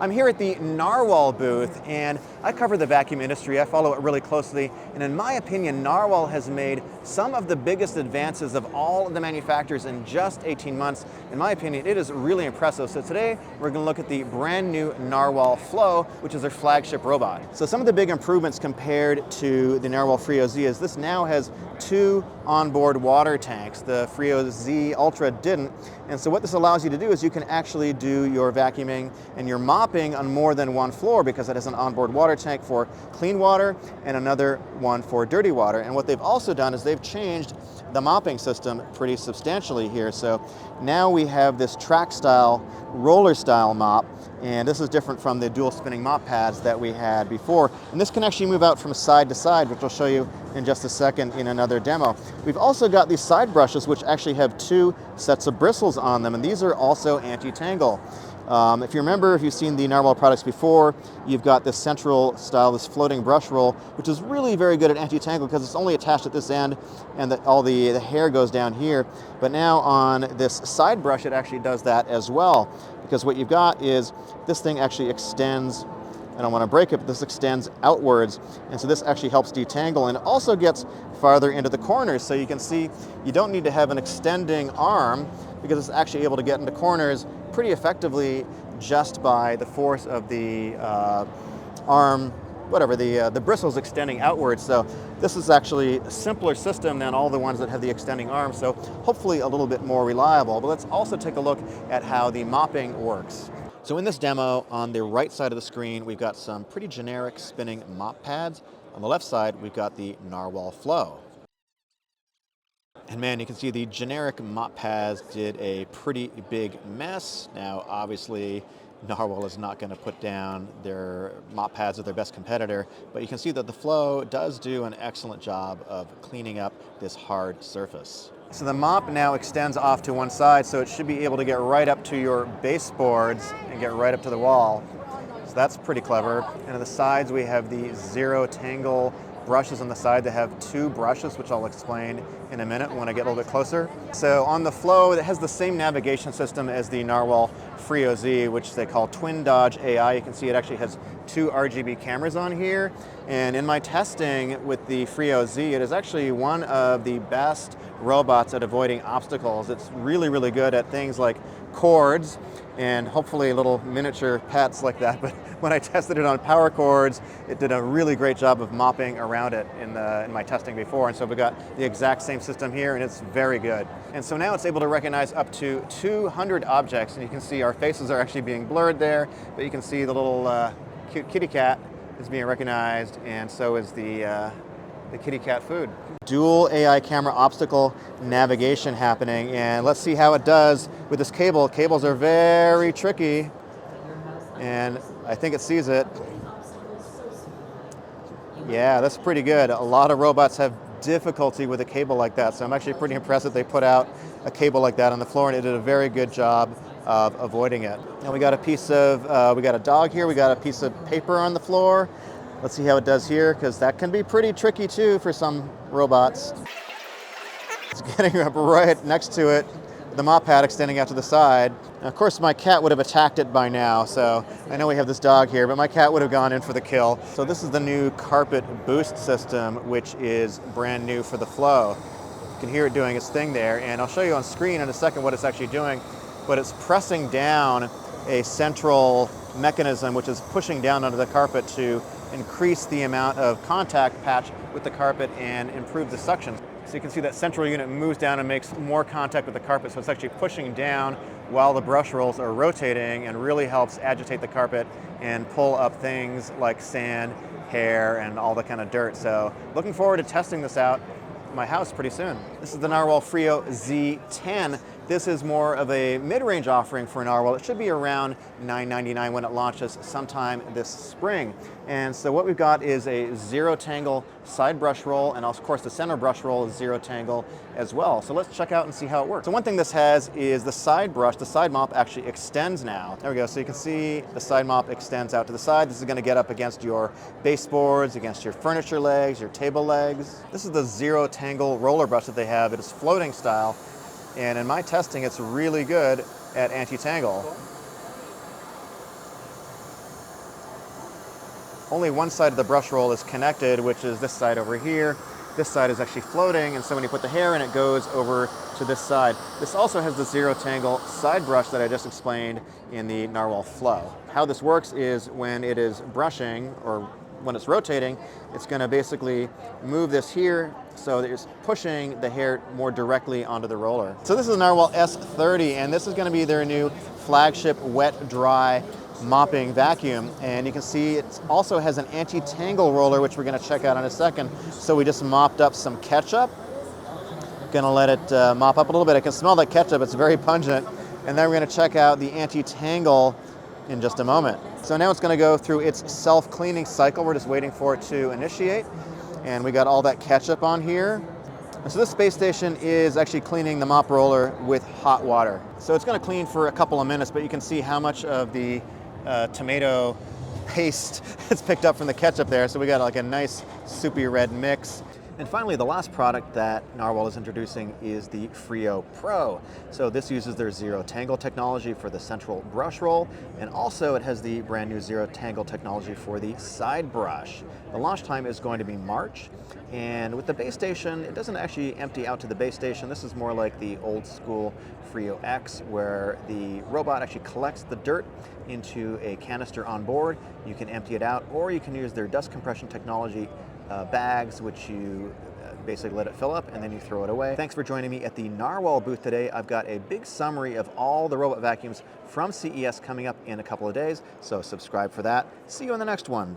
I'm here at the Narwal booth, and I cover the vacuum industry. I follow it really closely, and in my opinion, Narwal has made some of the biggest advances of all of the manufacturers in just 18 months. In my opinion, it is really impressive. So today, we're going to look at the brand new Narwal Flow, which is their flagship robot. So some of the big improvements compared to the Narwal Frio Z is this now has two onboard water tanks. The Freo Z Ultra didn't. And so what this allows you to do is you can actually do your vacuuming and your mopping on more than one floor because it has an onboard water tank for clean water and another one for dirty water. And what they've also done is they've changed the mopping system pretty substantially here. So now we have this track style, roller style mop, and this is different from the dual spinning mop pads that we had before. And this can actually move out from side to side, which I'll show you in just a second in another demo. We've also got these side brushes, which actually have two sets of bristles on them, and these are also anti-tangle. If you remember, if you've seen the Narwal products before, you've got this central style, this floating brush roll, which is really very good at anti-tangle because it's only attached at this end and all the hair goes down here. But now on this side brush, it actually does that as well, because what you've got is this thing actually extends. I don't want to break it, but this extends outwards, and so this actually helps detangle, and it also gets farther into the corners. So you can see you don't need to have an extending arm because it's actually able to get into corners pretty effectively just by the force of the arm, whatever, the bristles extending outwards. So this is actually a simpler system than all the ones that have the extending arm, so hopefully a little bit more reliable. But let's also take a look at how the mopping works. So in this demo, on the right side of the screen, we've got some pretty generic spinning mop pads. On the left side, we've got the Narwal Flow. And man, you can see the generic mop pads did a pretty big mess. Now, obviously, Narwal is not going to put down their mop pads as their best competitor, but you can see that the Flow does do an excellent job of cleaning up this hard surface. So the mop now extends off to one side, so it should be able to get right up to your baseboards and get right up to the wall. So that's pretty clever. And on the sides, we have the zero tangle brushes on the side. They have two brushes, which I'll explain in a minute when I get a little bit closer. So on the Flow, it has the same navigation system as the Narwal Freo Z, which they call Twin Dodge AI. You can see it actually has two RGB cameras on here. And in my testing with the Freo Z, it is actually one of the best robots at avoiding obstacles. It's really, really good at things like cords and hopefully little miniature pets like that. But when I tested it on power cords, it did a really great job of mopping around it in my testing before. And so we got the exact same system here, and it's very good. And so now it's able to recognize up to 200 objects, and you can see our faces are actually being blurred there, but you can see the little cute kitty cat is being recognized, and so is the kitty cat food. Dual AI camera obstacle navigation happening, and let's see how it does with this cable. Cables are very tricky, and I think it sees it. Yeah, that's pretty good. A lot of robots have difficulty with a cable like that, so I'm actually pretty impressed that they put out a cable like that on the floor, and it did a very good job of avoiding it. Now we got a piece of, we got a dog here, we got a piece of paper on the floor. Let's see how it does here, because that can be pretty tricky too for some robots. It's getting up right next to it, the mop pad extending out to the side. Now, of course, my cat would have attacked it by now, so I know we have this dog here, but my cat would have gone in for the kill. So this is the new carpet boost system, which is brand new for the Flow. You can hear it doing its thing there, and I'll show you on screen in a second what it's actually doing, but it's pressing down a central mechanism which is pushing down onto the carpet to increase the amount of contact patch with the carpet and improve the suction. So you can see that central unit moves down and makes more contact with the carpet, so it's actually pushing down while the brush rolls are rotating and really helps agitate the carpet and pull up things like sand, hair, and all the kind of dirt. So looking forward to testing this out in my house pretty soon. This is the Narwal Frio Z10. This is more of a mid-range offering for Narwal. It should be around $9.99 when it launches sometime this spring. And so what we've got is a zero tangle side brush roll, and of course the center brush roll is zero tangle as well. So let's check out and see how it works. So one thing this has is the side brush, the side mop actually extends now. There we go, so you can see the side mop extends out to the side. This is gonna get up against your baseboards, against your furniture legs, your table legs. This is the zero tangle roller brush that they have. It is floating style. And in my testing, it's really good at anti-tangle. only one side of the brush roll is connected, which is this side over here. This side is actually floating, and so when you put the hair in, it goes over to this side. This also has the zero tangle side brush that I just explained in the Narwal Flow. How this works is when it is brushing, or when it's rotating, it's going to basically move this here so that it's pushing the hair more directly onto the roller. So this is the Narwal S30, and this is going to be their new flagship wet-dry mopping vacuum, and you can see it also has an anti-tangle roller, which we're going to check out in a second. So we just mopped up some ketchup. Gonna let it mop up a little bit. I can smell that ketchup, it's very pungent. And then we're going to check out the anti-tangle in just a moment. So now it's going to go through its self-cleaning cycle. We're just waiting for it to initiate, and we got all that ketchup on here. And so this space station is actually cleaning the mop roller with hot water. So it's going to clean for a couple of minutes, but you can see how much of the tomato paste it's picked up from the ketchup there. So we got like a nice soupy red mix. And finally, the last product that Narwal is introducing is the Frio Pro. So this uses their zero tangle technology for the central brush roll, and also it has the brand new zero tangle technology for the side brush. The launch time is going to be March, and with the base station, it doesn't actually empty out to the base station. This is more like the old school Freo X, where the robot actually collects the dirt into a canister on board. You can empty it out, or you can use their dust compression technology bags, which you basically let it fill up and then you throw it away. Thanks for joining me at the Narwal booth today. I've got a big summary of all the robot vacuums from CES coming up in a couple of days, so subscribe for that. See you in the next one.